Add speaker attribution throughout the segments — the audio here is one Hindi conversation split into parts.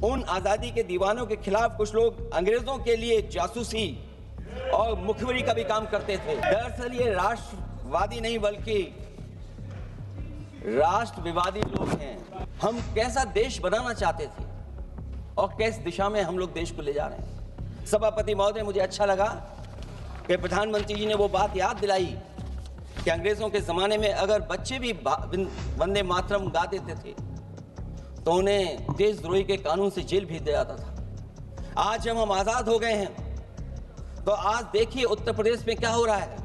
Speaker 1: उन आजादी के दीवानों के खिलाफ कुछ लोग अंग्रेजों के लिए जासूसी और मुखबिरी का भी काम करते थे। दरअसल ये राष्ट्रवादी नहीं बल्कि राष्ट्रविवादी लोग हैं। हम कैसा देश बनाना चाहते थे और किस दिशा में हम लोग देश को ले जा रहे हैं। सभापति महोदय, मुझे अच्छा लगा कि प्रधानमंत्री जी ने वो बात याद दिलाई कि अंग्रेजों के जमाने में अगर बच्चे भी वंदे मातरम गा देते थे तो उन्हें देशद्रोही के कानून से जेल भेज दिया जाता था। आज जब हम आजाद हो गए हैं तो आज देखिए उत्तर प्रदेश में क्या हो रहा है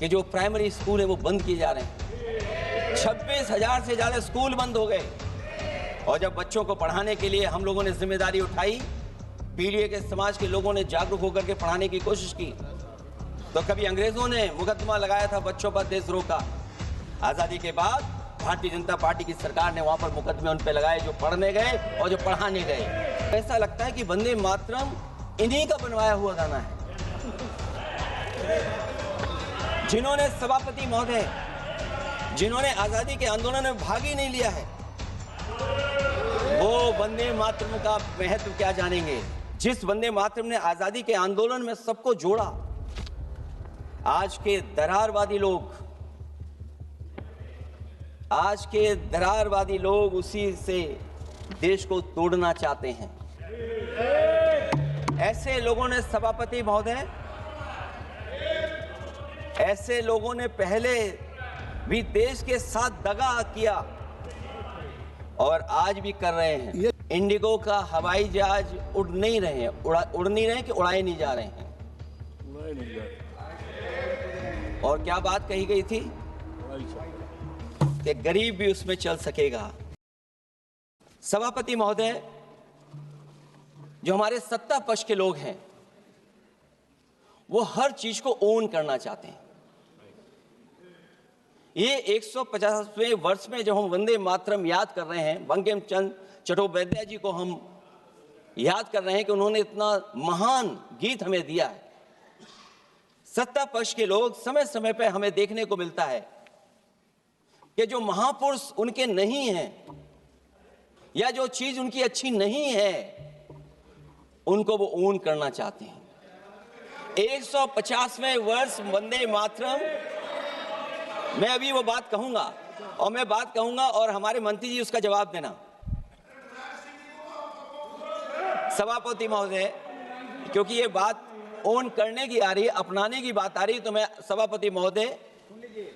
Speaker 1: कि जो प्राइमरी स्कूल है वो बंद किए जा रहे हैं। 26,000 से ज्यादा स्कूल बंद हो गए। और जब बच्चों को पढ़ाने के लिए हम लोगों ने जिम्मेदारी उठाई, पीढ़ी के समाज के लोगों ने जागरूक होकर के पढ़ाने की कोशिश की, तो कभी अंग्रेजों ने मुकदमा लगाया था बच्चों पर देशद्रोह का। आजादी के बाद भारतीय जनता पार्टी की सरकार ने वहां पर मुकदमे उन पे लगाए जो पढ़ने गए और जो पढ़ाने गए। ऐसा लगता है कि वंदे मातरम इन्हीं का बनवाया हुआ गाना है। जिन्होंने सभापति महोदय, जिन्होंने आजादी के आंदोलन में भाग ही नहीं लिया है, वो वंदे मातरम का महत्व क्या जानेंगे। जिस वंदे मातरम ने आजादी के आंदोलन में सबको जोड़ा, आज के दरारवादी लोग उसी से देश को तोड़ना चाहते हैं। ऐसे लोगों ने, सभापति महोदय, ऐसे लोगों ने पहले भी देश के साथ दगा किया और आज भी कर रहे हैं। इंडिगो का हवाई जहाज उड़ नहीं रहे हैं कि उड़ाए नहीं जा रहे हैं। और क्या बात कही गई थी कि गरीब भी उसमें चल सकेगा। सभापति महोदय, जो हमारे सत्ता पक्ष के लोग हैं वो हर चीज को ओन करना चाहते हैं। ये 150वें वर्ष में जब हम वंदे मातरम याद कर रहे हैं, बंकिम चंद्र चट्टोपाध्याय जी को हम याद कर रहे हैं कि उन्होंने इतना महान गीत हमें दिया है। सत्ता पक्ष के लोग समय समय पर हमें देखने को मिलता है कि जो महापुरुष उनके नहीं हैं या जो चीज उनकी अच्छी नहीं है उनको वो ओन करना चाहते हैं। 150वें वर्ष वंदे मातरम, मैं अभी वो बात कहूंगा और हमारे मंत्री जी उसका जवाब देना। सभापति महोदय, क्योंकि ये बात ओन करने की आ रही है, अपनाने की बात आ रही है, तो मैं सभापति महोदय,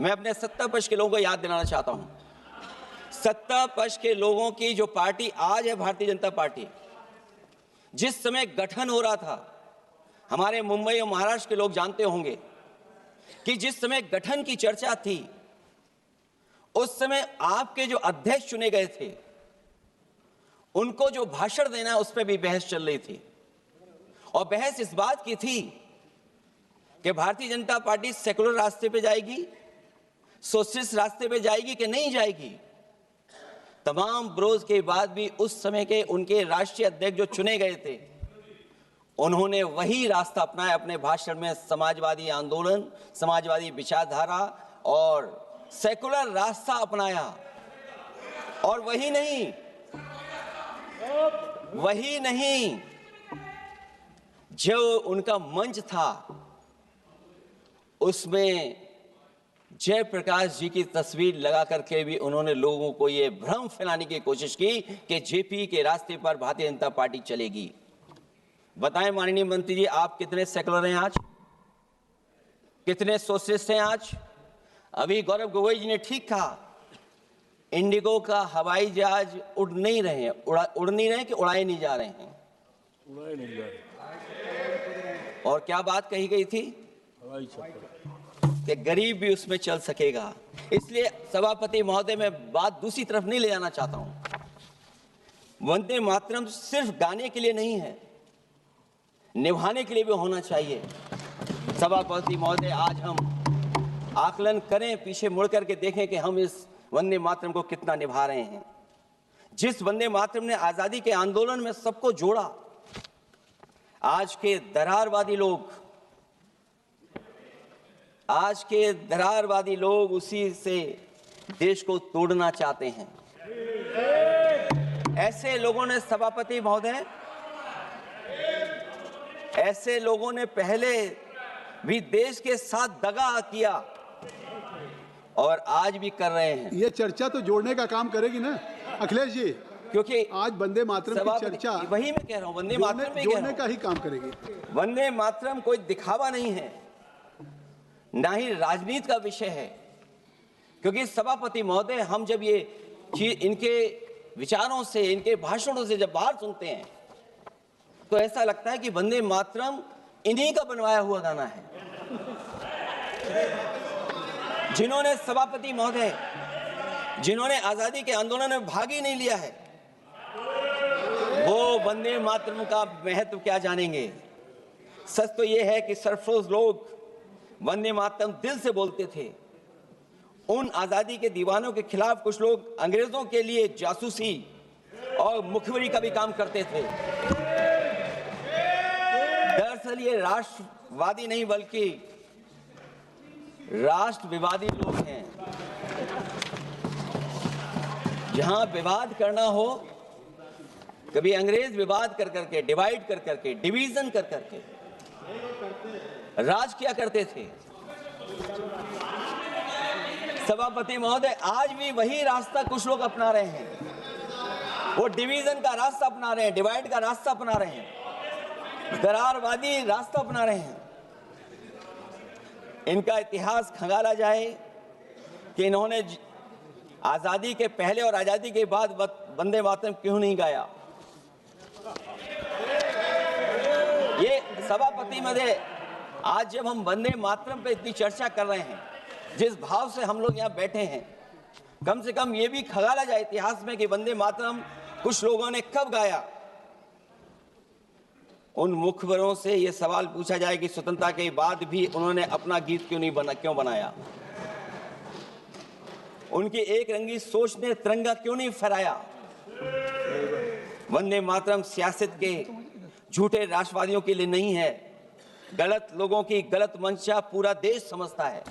Speaker 1: मैं अपने सत्ता पक्ष के लोगों को याद दिलाना चाहता हूं। सत्ता पक्ष के लोगों की जो पार्टी आज है, भारतीय जनता पार्टी, जिस समय गठन हो रहा था, हमारे मुंबई और महाराष्ट्र के लोग जानते होंगे कि जिस समय गठन की चर्चा थी उस समय आपके जो अध्यक्ष चुने गए थे उनको जो भाषण देना है उस पर भी बहस चल रही थी। और बहस इस बात की थी कि भारतीय जनता पार्टी सेकुलर रास्ते पे जाएगी, सोशलिस्ट रास्ते पे जाएगी कि नहीं जाएगी। तमाम विरोध के बाद भी उस समय के उनके राष्ट्रीय अध्यक्ष जो चुने गए थे उन्होंने वही रास्ता अपनाया अपने भाषण में। समाजवादी आंदोलन, समाजवादी विचारधारा और सेकुलर रास्ता अपनाया। और वही नहीं, जो उनका मंच था उसमें जयप्रकाश जी की तस्वीर लगा करके भी उन्होंने लोगों को ये भ्रम फैलाने की कोशिश की कि जेपी के रास्ते पर भारतीय जनता पार्टी चलेगी। बताएं माननीय मंत्री जी, आप कितने सेकुलर हैं आज, कितने सोशलिस्ट हैं आज। अभी गौरव गोगोई जी ने ठीक कहा, इंडिगो का हवाई जहाज उड़ नहीं रहे कि उड़ाए नहीं जा रहे हैं। और क्या बात कही गई थी कि गरीब भी उसमें चल सकेगा। इसलिए सभापति महोदय, मैं बात दूसरी तरफ नहीं ले जाना चाहता हूं। वंदे मातरम सिर्फ गाने के लिए नहीं है, निभाने के लिए भी होना चाहिए। सभापति महोदय, आज हम आकलन करें, पीछे मुड़ करके देखें कि हम इस वंदे मातरम को कितना निभा रहे हैं। जिस वंदे मातरम ने आजादी के आंदोलन में सबको जोड़ा, आज के दरारवादी लोग उसी से देश को तोड़ना चाहते हैं। ऐसे लोगों ने सभापति महोदय, ऐसे लोगों ने पहले भी देश के साथ दगा किया और आज भी कर रहे हैं।
Speaker 2: ये चर्चा तो जोड़ने का काम करेगी ना अखिलेश जी,
Speaker 1: क्योंकि
Speaker 2: आज वंदे मातरम की चर्चा
Speaker 1: वही मैं कह रहा हूं, वंदे मातरम में
Speaker 2: जोड़ने का ही काम करेगी।
Speaker 1: वंदे मातरम कोई दिखावा नहीं है, ना ही राजनीति का विषय है। क्योंकि सभापति महोदय, हम जब ये चीज इनके विचारों से, इनके भाषणों से जब बाहर सुनते हैं तो ऐसा लगता है कि वंदे मातरम इन्हीं का बनवाया हुआ गाना है। जिन्होंने सभापति महोदय, जिन्होंने आजादी के आंदोलन में भाग ही नहीं लिया है, वो वंदे मातरम का महत्व क्या जानेंगे। सच तो ये है कि सरफरोश लोग वंदे मातरम दिल से बोलते थे। उन आजादी के दीवानों के खिलाफ कुछ लोग अंग्रेजों के लिए जासूसी और मुखबिरी का भी काम करते थे। दरअसल ये राष्ट्रवादी नहीं बल्कि राष्ट्र विवादी लोग हैं। जहां विवाद करना हो, कभी अंग्रेज विवाद कर करके, डिवाइड कर करके, डिवीजन कर करके राज किया करते थे। सभापति महोदय, आज भी वही रास्ता कुछ लोग अपना रहे हैं। वो डिवीजन का रास्ता अपना रहे हैं, डिवाइड का रास्ता अपना रहे हैं, दरारवादी रास्ता अपना रहे हैं। इनका इतिहास खंगाला जाए कि इन्होंने आजादी के पहले और आजादी के बाद वंदे मातरम क्यों नहीं गाया। ये सभापति महोदय, आज जब हम वंदे मातरम पे इतनी चर्चा कर रहे हैं, जिस भाव से हम लोग यहाँ बैठे हैं, कम से कम ये भी खंगाला जाए इतिहास में कि वंदे मातरम कुछ लोगों ने कब गाया। उन मुखबरों से ये सवाल पूछा जाए कि स्वतंत्रता के बाद भी उन्होंने अपना गीत क्यों बनाया। उनकी एक रंगी सोच ने तिरंगा क्यों नहीं फहराया। वंदे मातरम सियासत के झूठे राष्ट्रवादियों के लिए नहीं है, गलत लोगों की गलत मंशा पूरा देश समझता है।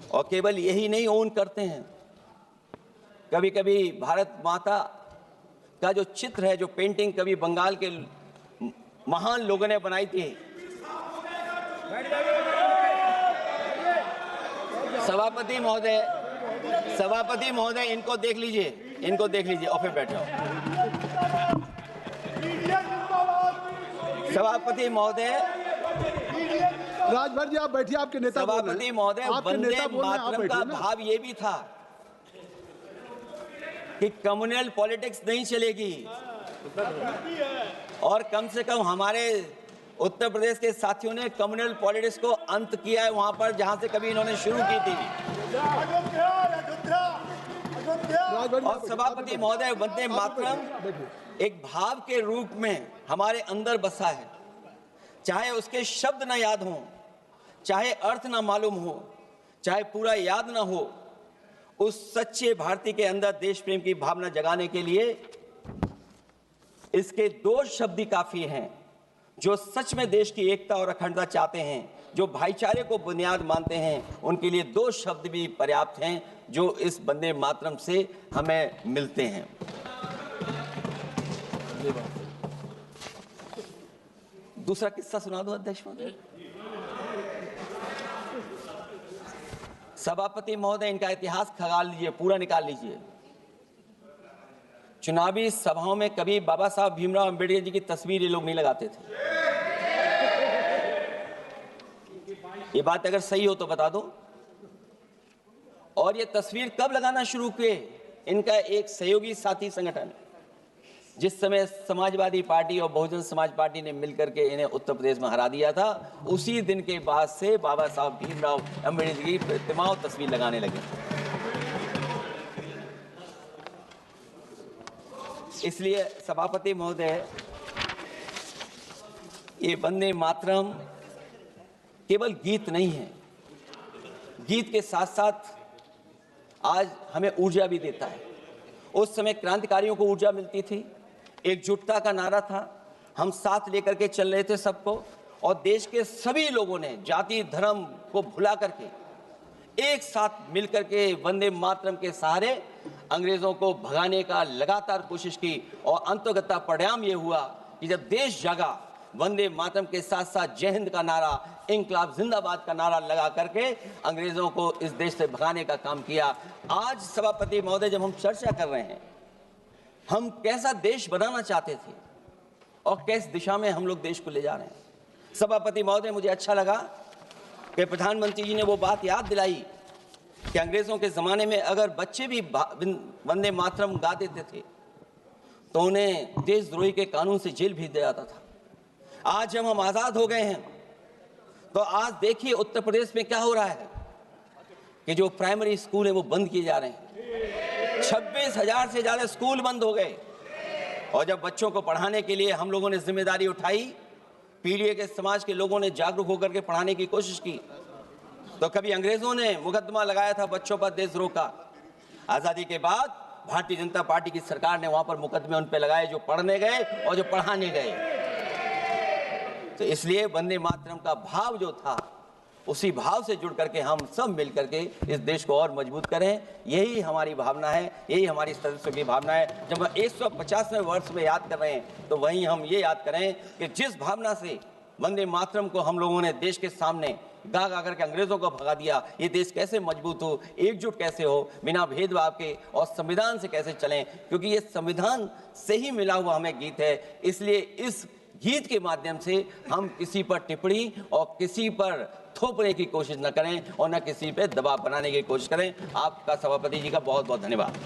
Speaker 1: और केवल यही नहीं ओन करते हैं, कभी कभी भारत माता का जो चित्र है, जो पेंटिंग कभी बंगाल के महान लोगों ने बनाई थी, सभापति महोदय इनको देख लीजिए और फिर बैठो। सभापति महोदय,
Speaker 2: राजभर जी आप बैठिए, आपके नेता
Speaker 1: सभापति महोदय, वंदे मातरम का भाव ये भी था कि कम्युनल पॉलिटिक्स नहीं चलेगी। और कम से कम हमारे उत्तर प्रदेश के साथियों ने कम्युनल पॉलिटिक्स को अंत किया है वहां पर जहां से कभी इन्होंने शुरू की थी। और सभापति महोदय, वंदे मातरम एक भाव के रूप में हमारे अंदर बसा है। चाहे उसके शब्द ना याद हो, चाहे अर्थ ना मालूम हो, चाहे पूरा याद ना हो, उस सच्चे भारतीय के अंदर देश प्रेम की भावना जगाने के लिए इसके दो शब्द ही काफी हैं। जो सच में देश की एकता और अखंडता चाहते हैं, जो भाईचारे को बुनियाद मानते हैं, उनके लिए दो शब्द भी पर्याप्त हैं जो इस वंदे मातरम से हमें मिलते हैं। दूसरा किस्सा सुना दो अध्यक्ष महोदय। सभापति महोदय, इनका इतिहास खंगाल लीजिए, पूरा निकाल लीजिए। चुनावी सभाओं में कभी बाबा साहब भीमराव अंबेडकर जी की तस्वीर ये लोग नहीं लगाते थे। ये बात अगर सही हो तो बता दो। और ये तस्वीर कब लगाना शुरू किए? इनका एक सहयोगी साथी संगठन, जिस समय समाजवादी पार्टी और बहुजन समाज पार्टी ने मिलकर के इन्हें उत्तर प्रदेश में हरा दिया था, उसी दिन के बाद से बाबा साहब भीमराव अंबेडकर की प्रतिमा और तस्वीर लगाने लगे। इसलिए सभापति महोदय, ये वंदे मातरम केवल गीत नहीं है, गीत के साथ साथ आज हमें ऊर्जा भी देता है। उस समय क्रांतिकारियों को ऊर्जा मिलती थी, एकजुटता का नारा था, हम साथ लेकर के चल रहे थे सबको, और देश के सभी लोगों ने जाति धर्म को भुला करके एक साथ मिलकर के वंदे मातरम के सहारे अंग्रेजों को भगाने का लगातार कोशिश की और अंततः परिणाम ये हुआ कि जब देश जागा, वंदे मातरम के साथ साथ जय हिंद का नारा, इंकलाब जिंदाबाद का नारा लगा करके अंग्रेजों को इस देश से भगाने का काम किया। आज सभापति महोदय, जब हम चर्चा कर रहे हैं, हम कैसा देश बनाना चाहते थे और किस दिशा में हम लोग देश को ले जा रहे हैं। सभापति महोदय, मुझे अच्छा लगा कि प्रधानमंत्री जी ने वो बात याद दिलाई कि अंग्रेजों के ज़माने में अगर बच्चे भी वंदे मातरम गा देते थे तो उन्हें देशद्रोही के कानून से जेल भेज दिया जाता था। आज जब हम आज़ाद हो गए हैं तो आज देखिए उत्तर प्रदेश में क्या हो रहा है कि जो प्राइमरी स्कूल है वो बंद किए जा रहे हैं। 26,000 से ज़्यादा स्कूल बंद हो गए। और जब बच्चों को पढ़ाने के लिए हम लोगों ने जिम्मेदारी उठाई, पीढ़ी के समाज के लोगों ने जागरूक होकर के पढ़ाने की कोशिश की, तो कभी अंग्रेजों ने मुकदमा लगाया था बच्चों पर देशद्रोह का। आज़ादी के बाद भारतीय जनता पार्टी की सरकार ने वहां पर मुकदमे उन पर लगाए जो पढ़ने गए और जो पढ़ाने गए। तो इसलिए वंदे मातरम का भाव जो था, उसी भाव से जुड़ करके हम सब मिल करके इस देश को और मजबूत करें। यही हमारी भावना है, यही हमारी सदस्यों की भावना है। जब हम 150वें वर्ष में याद कर रहे हैं तो वहीं हम ये याद करें कि जिस भावना से वंदे मातरम को हम लोगों ने देश के सामने गा गा करके अंग्रेजों को भगा दिया, ये देश कैसे मजबूत हो, एकजुट कैसे हो, बिना भेदभाव के, और संविधान से कैसे चलें, क्योंकि ये संविधान से ही मिला हुआ हमें गीत है। इसलिए इस गीत के माध्यम से हम किसी पर टिप्पणी और किसी पर थोपने की कोशिश न करें और न किसी पे दबाव बनाने की कोशिश करें। आपका सभापति जी का बहुत बहुत धन्यवाद।